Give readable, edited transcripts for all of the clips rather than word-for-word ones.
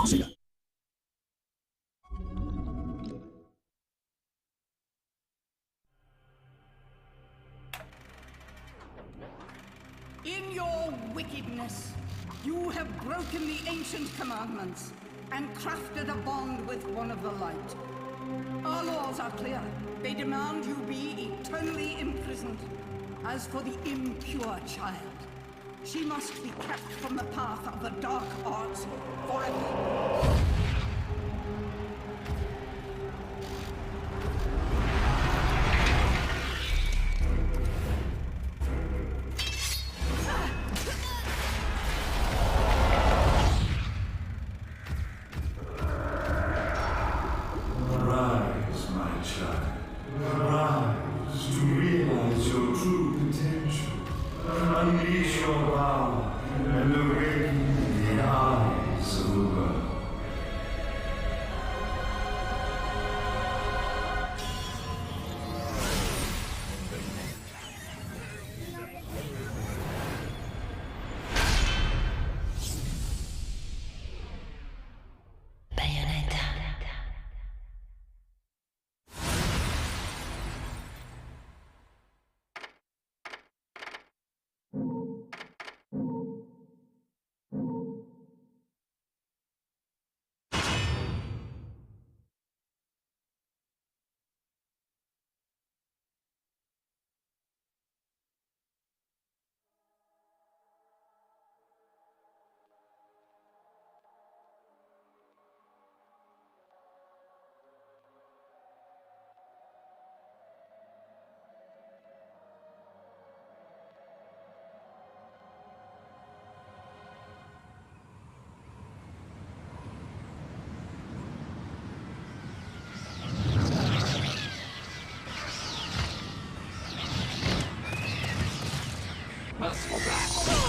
Sega. In your wickedness, you have broken the ancient commandments and crafted a bond with one of the light. Our laws are clear. They demand you be eternally imprisoned. As for the impure child, she must be kept from the path of the dark arts forever.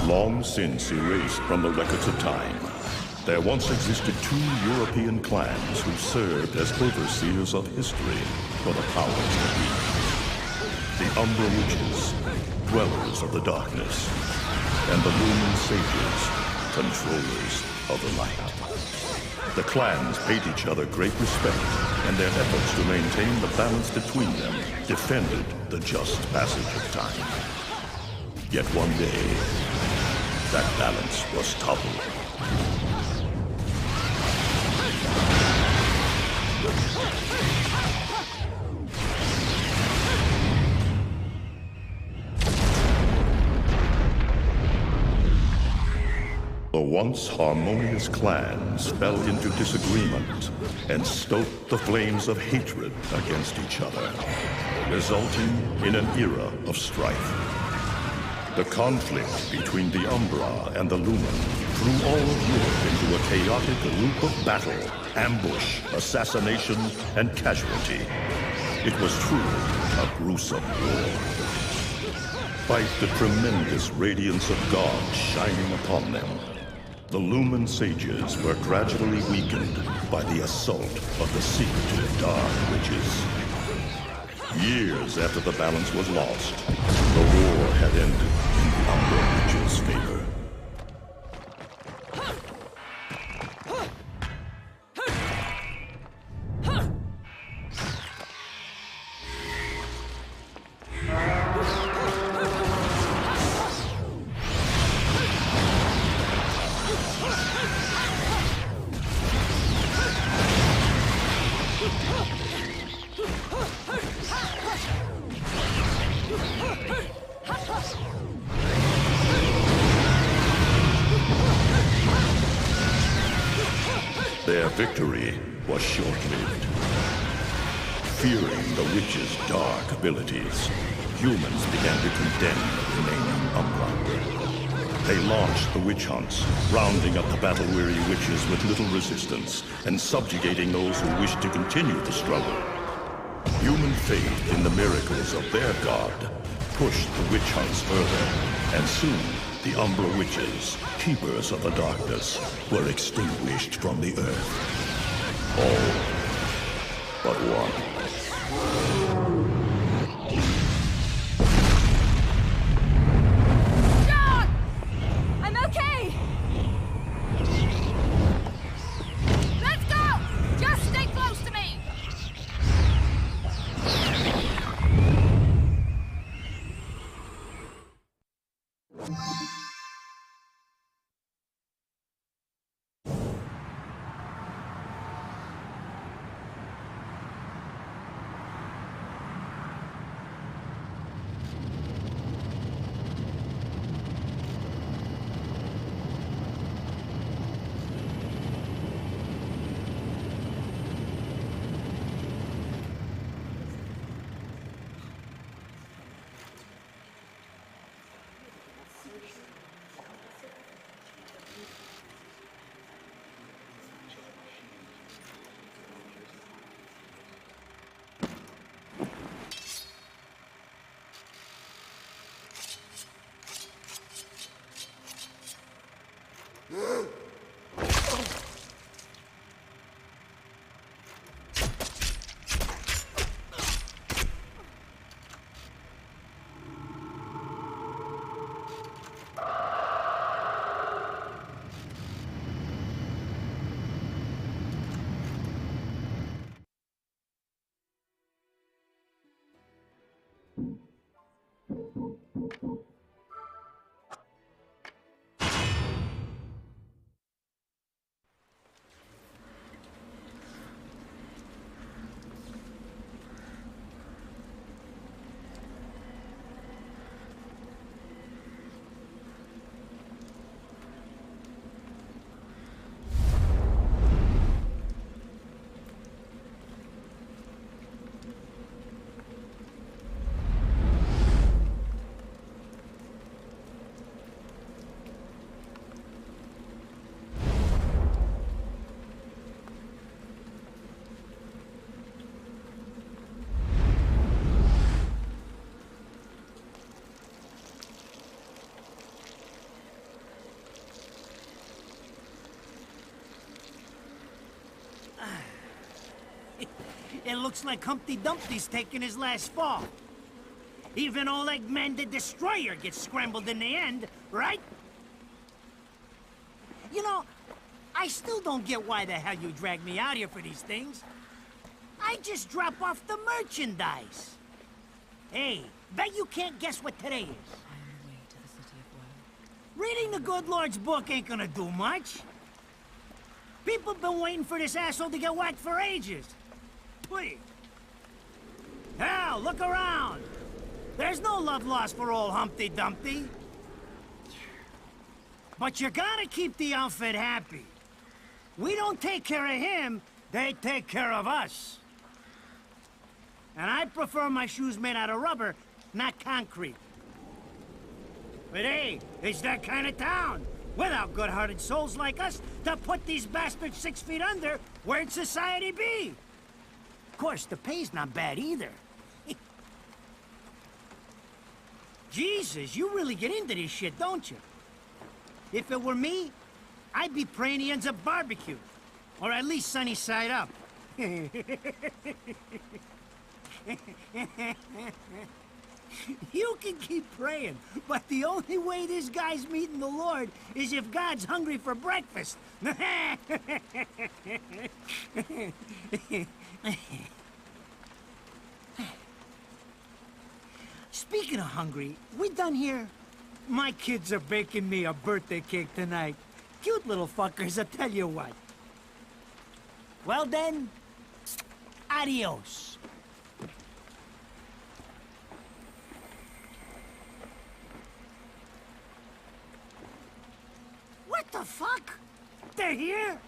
Long since erased from the records of time, there once existed two European clans who served as overseers of history for the powers that be. The Umbra Witches, dwellers of the darkness, and the Lumen Sages, controllers of the light. The clans paid each other great respect, and their efforts to maintain the balance between them defended the just passage of time. Yet one day, that balance was toppled. The once harmonious clans fell into disagreement and stoked the flames of hatred against each other, resulting in an era of strife. The conflict between the Umbra and the Lumen threw all of Europe into a chaotic loop of battle, ambush, assassination, and casualty. It was truly a gruesome war. Despite the tremendous radiance of God shining upon them, the Lumen Sages were gradually weakened by the assault of the secretive Dark Witches. Years after the balance was lost, the war had ended in the Umbra Witches' favor. Their victory was short-lived. Fearing the witches' dark abilities, humans began to condemn the remaining Umbra. They launched the witch hunts, rounding up the battle-weary witches with little resistance and subjugating those who wished to continue the struggle. Human faith in the miracles of their god pushed the witch hunts further, and soon the Umbra Witches, keepers of the darkness, were extinguished from the earth. All but one. John! I'm okay! It looks like Humpty Dumpty's taking his last fall. Even old Eggman the Destroyer gets scrambled in the end, right? You know, I still don't get why the hell you dragged me out here for these things. I just drop off the merchandise. Hey, bet you can't guess what today is. I am on the way to the city of woe. Reading the good Lord's book ain't gonna do much. People have been waiting for this asshole to get whacked for ages. Please. Hell, look around. There's no love lost for old Humpty Dumpty. But you gotta keep the outfit happy. We don't take care of him, they take care of us. And I prefer my shoes made out of rubber, not concrete. But hey, it's that kind of town. Without good-hearted souls like us to put these bastards 6 feet under, where'd society be? Of course, the pay's not bad either. Jesus, you really get into this shit, don't you? If it were me, I'd be praying he ends up barbecued. Or at least sunny side up. You can keep praying, but the only way this guy's meeting the Lord is if God's hungry for breakfast. Speaking of hungry, we done here? My kids are baking me a birthday cake tonight. Cute little fuckers, I tell you what. Well then, adios. What the fuck? They're here?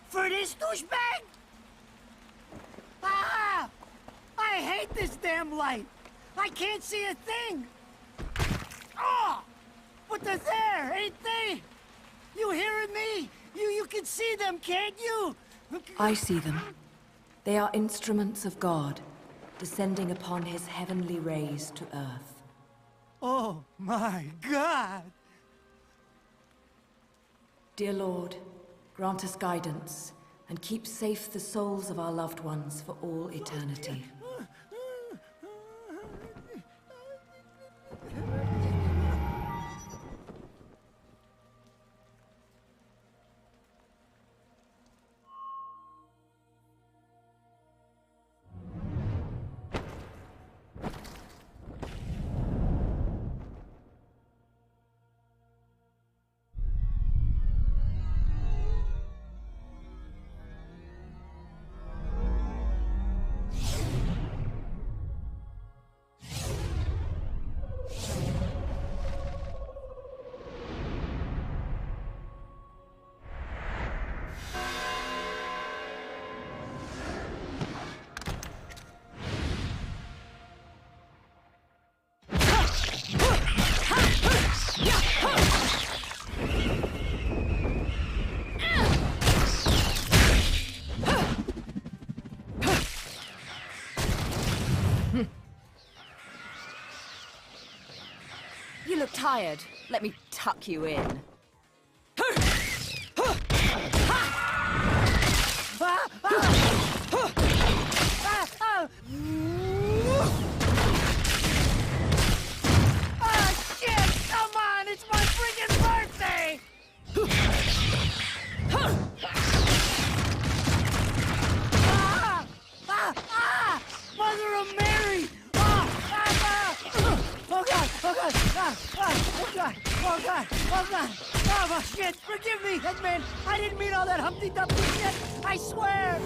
For this douchebag? Ah! I hate this damn light. I can't see a thing. Oh! But they're there, ain't they? You hearing me? You can see them, can't you? I see them. They are instruments of God, descending upon his heavenly rays to earth. Oh my God! Dear Lord, grant us guidance, and keep safe the souls of our loved ones for all eternity. You look tired. Let me tuck you in. Shit! Come on! It's my freaking birthday! Mother of Mary! Oh God! Oh God! Oh, God! Oh, shit! Forgive me, Hitman! I didn't mean all that Humpty Dumpty shit! I swear!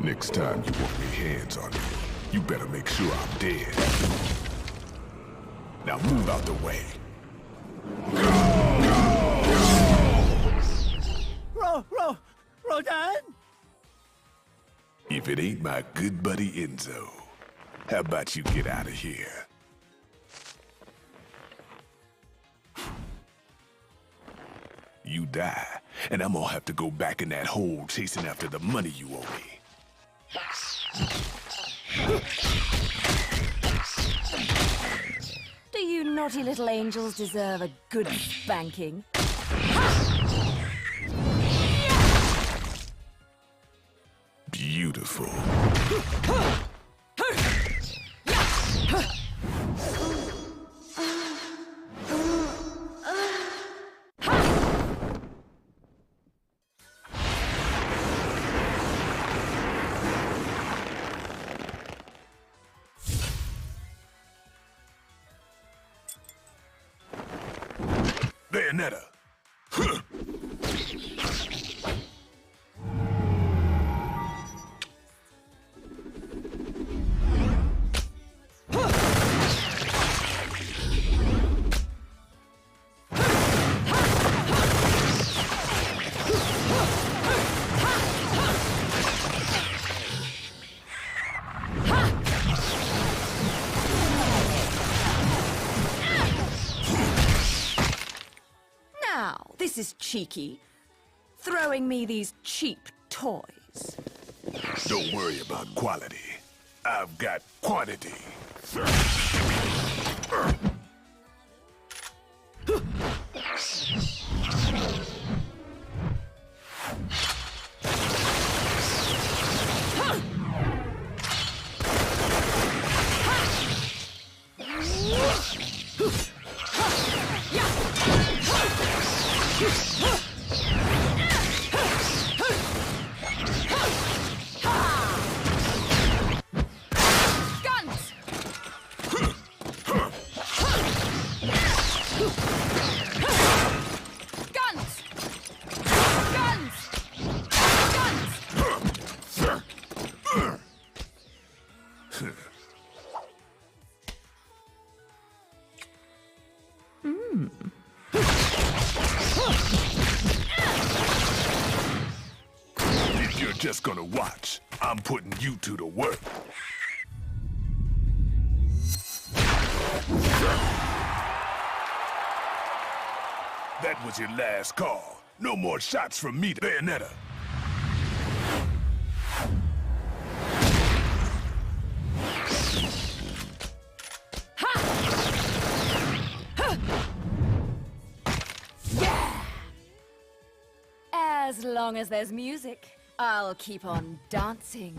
Next time you want me hands on me, you better make sure I'm dead. Now move out the way. Rodan? If it ain't my good buddy Enzo, how about you get out of here? You die, and I'm gonna have to go back in that hole chasing after the money you owe me. Do you naughty little angels deserve a good spanking? Beautiful. Bayonetta. This is cheeky. Throwing me these cheap toys. Don't worry about quality. I've got quantity. If you're just gonna watch, I'm putting you two to work. That was your last call. No more shots from me to Bayonetta. As long as there's music, I'll keep on dancing.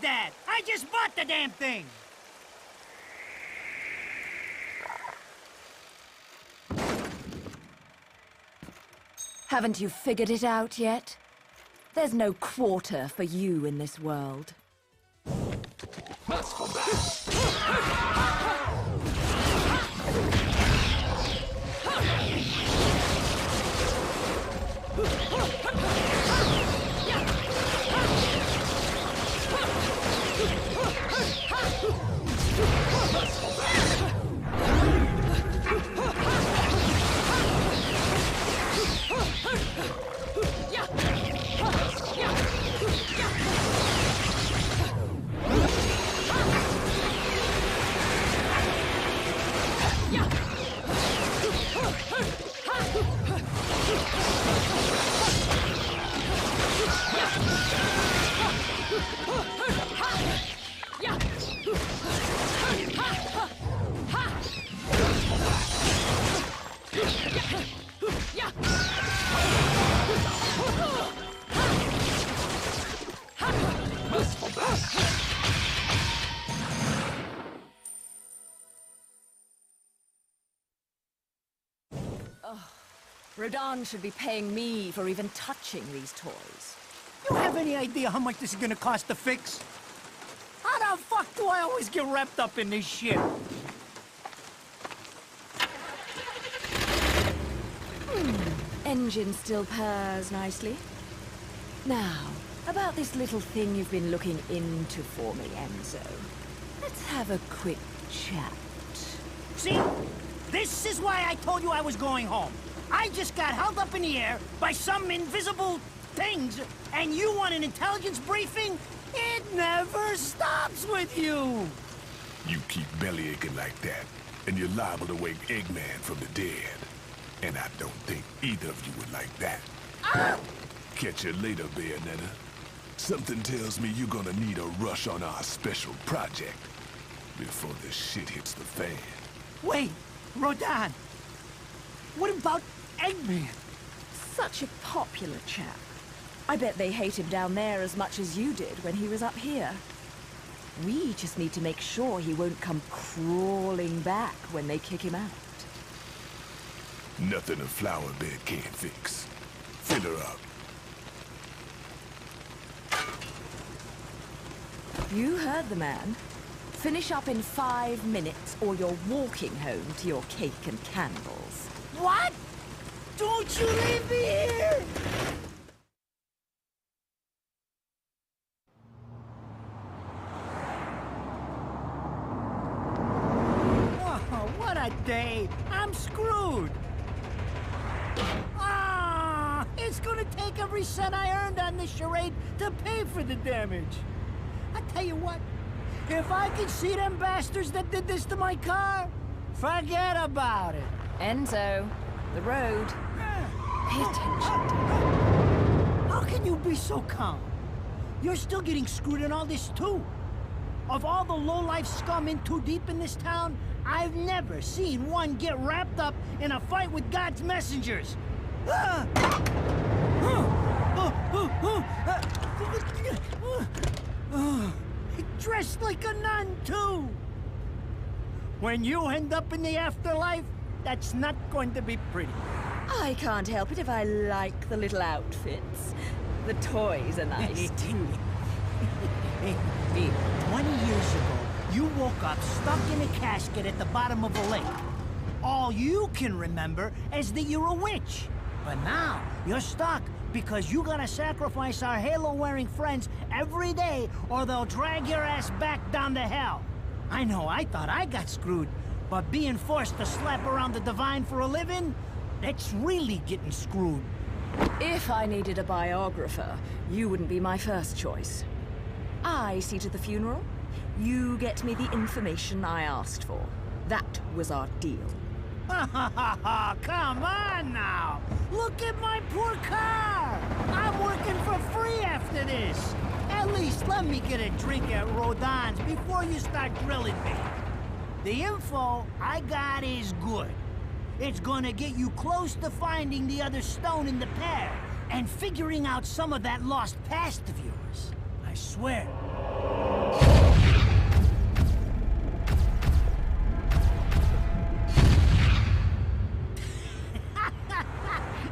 That! I just bought the damn thing! Haven't you figured it out yet? There's no quarter for you in this world. Rodan should be paying me for even touching these toys. You have any idea how much this is gonna cost to fix? How the fuck do I always get wrapped up in this shit? Engine still purrs nicely. Now, about this little thing you've been looking into for me, Enzo. Let's have a quick chat. See? This is why I told you I was going home. I just got held up in the air by some invisible things, and you want an intelligence briefing? It never stops with you! You keep belly aching like that, and you're liable to wake Eggman from the dead. And I don't think either of you would like that. Catch you later, Bayonetta. Something tells me you're gonna need a rush on our special project before this shit hits the fan. Wait, Rodan. What about Eggman? Such a popular chap. I bet they hate him down there as much as you did when he was up here. We just need to make sure he won't come crawling back when they kick him out. Nothing a flower bed can't fix. Fill her up. You heard the man. Finish up in 5 minutes or you're walking home to your cake and candles. What? Don't you leave me here! Oh, what a day! I'm screwed! Ah, it's gonna take every cent I earned on this charade to pay for the damage. I tell you what, if I could see them bastards that did this to my car, forget about it. Enzo, the road. Pay attention. How can you be so calm? You're still getting screwed in all this too. Of all the low-life scum in too deep in this town, I've never seen one get wrapped up in a fight with God's messengers. Dressed like a nun, too. When you end up in the afterlife, that's not going to be pretty. I can't help it if I like the little outfits. The toys are nice, too. Hey, 20 years ago, you woke up stuck in a casket at the bottom of a lake. All you can remember is that you're a witch. But now, you're stuck because you gotta sacrifice our halo-wearing friends every day or they'll drag your ass back down to hell. I know, I thought I got screwed, but being forced to slap around the divine for a living, that's really getting screwed. If I needed a biographer, you wouldn't be my first choice. I see to the funeral. You get me the information I asked for. That was our deal. Come on now! Look at my poor car! I'm working for free after this! At least let me get a drink at Rodan's before you start grilling me. The info I got is good. It's gonna get you close to finding the other stone in the pair and figuring out some of that lost past of yours. I swear.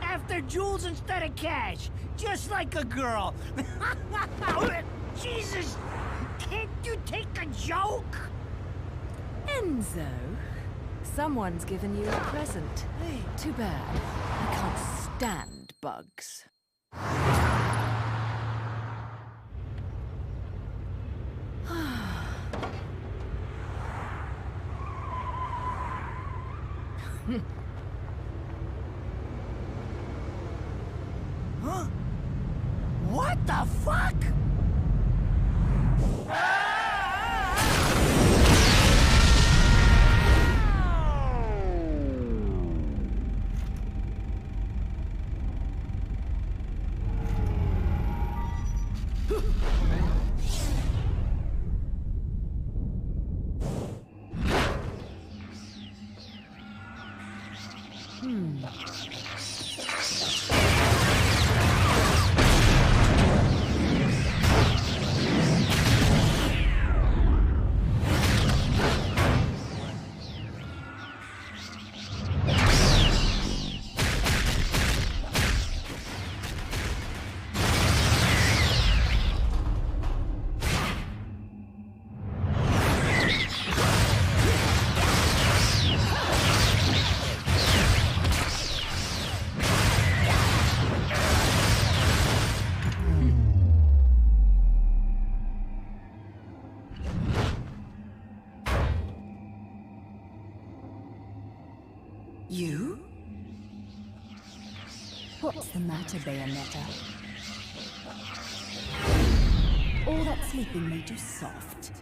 After jewels instead of cash, just like a girl. Jesus, can't you take a joke? Enzo, someone's given you a present. Too bad. I can't stand bugs. Huh? What the fuck? You? What's the matter, Bayonetta? All that sleeping made you soft.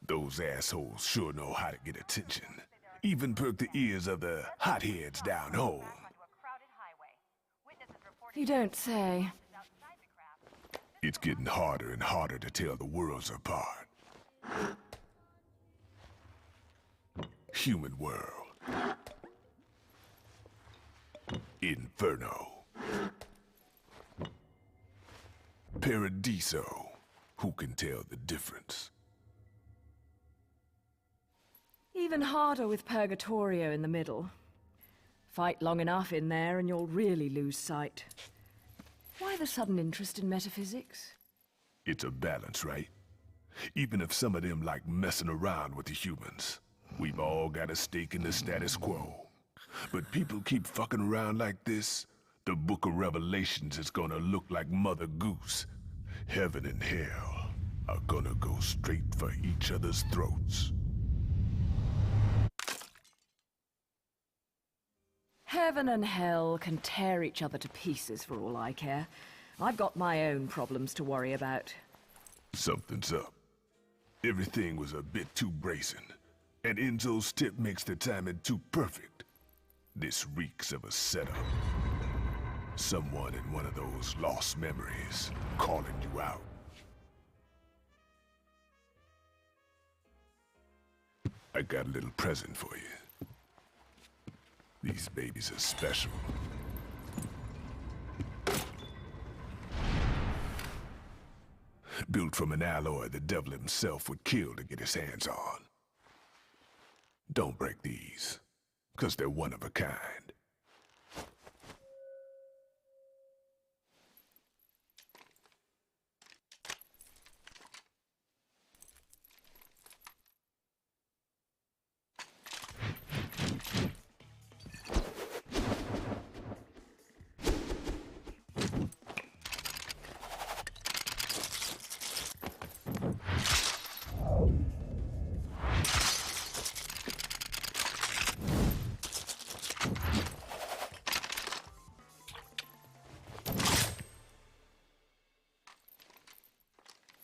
Those assholes sure know how to get attention. Even perk the ears of the hotheads down home. You don't say. It's getting harder and harder to tell the worlds apart. Human world. Inferno. Paradiso. Who can tell the difference? Even harder with Purgatorio in the middle. Fight long enough in there and you'll really lose sight. Why the sudden interest in metaphysics? It's a balance, right? Even if some of them like messing around with the humans, we've all got a stake in the status quo. But people keep fucking around like this, the Book of Revelations is gonna look like Mother Goose. Heaven and hell are gonna go straight for each other's throats. Heaven and hell can tear each other to pieces for all I care. I've got my own problems to worry about. Something's up. Everything was a bit too brazen, and Enzo's tip makes the timing too perfect. This reeks of a setup. Someone in one of those lost memories calling you out. I got a little present for you. These babies are special. Built from an alloy the devil himself would kill to get his hands on. Don't break these, 'cause they're one of a kind.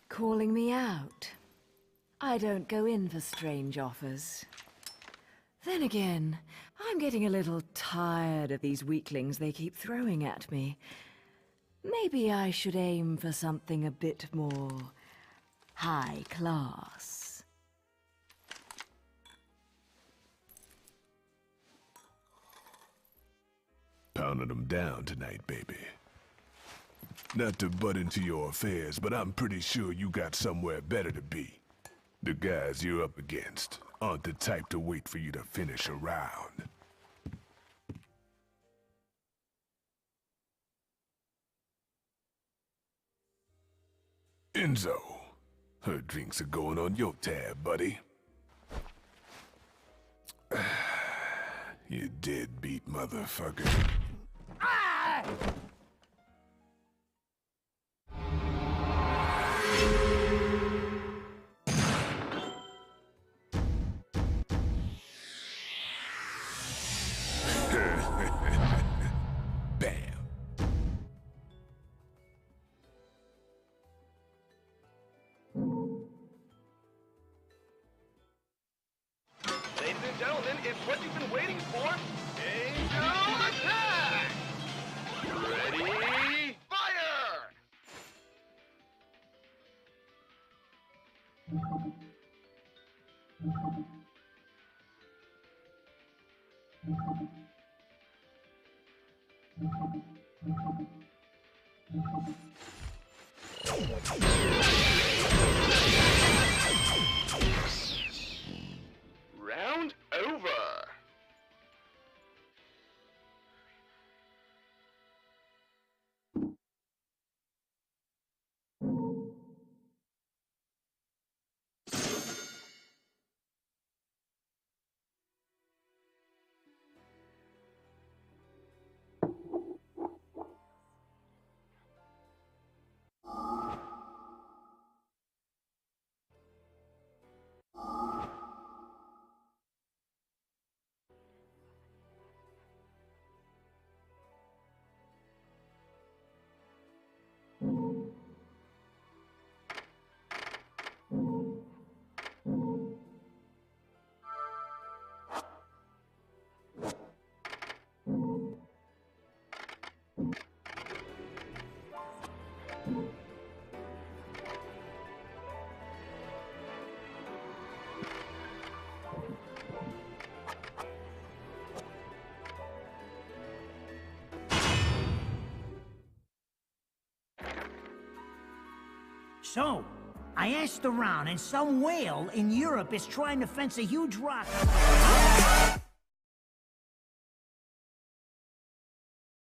Calling me out? I don't go in for strange offers. Then again, I'm getting a little tired of these weaklings they keep throwing at me. Maybe I should aim for something a bit more high class. Pounding them down tonight, baby. Not to butt into your affairs, but I'm pretty sure you got somewhere better to be. The guys you're up against aren't the type to wait for you to finish a round. Enzo, her drinks are going on your tab, buddy. You deadbeat motherfucker. Ah! Bam. Ladies and gentlemen, it's what you've been waiting for. Angel attack! Ready? Fire! Round over. So, I asked around, and some whale in Europe is trying to fence a huge rock.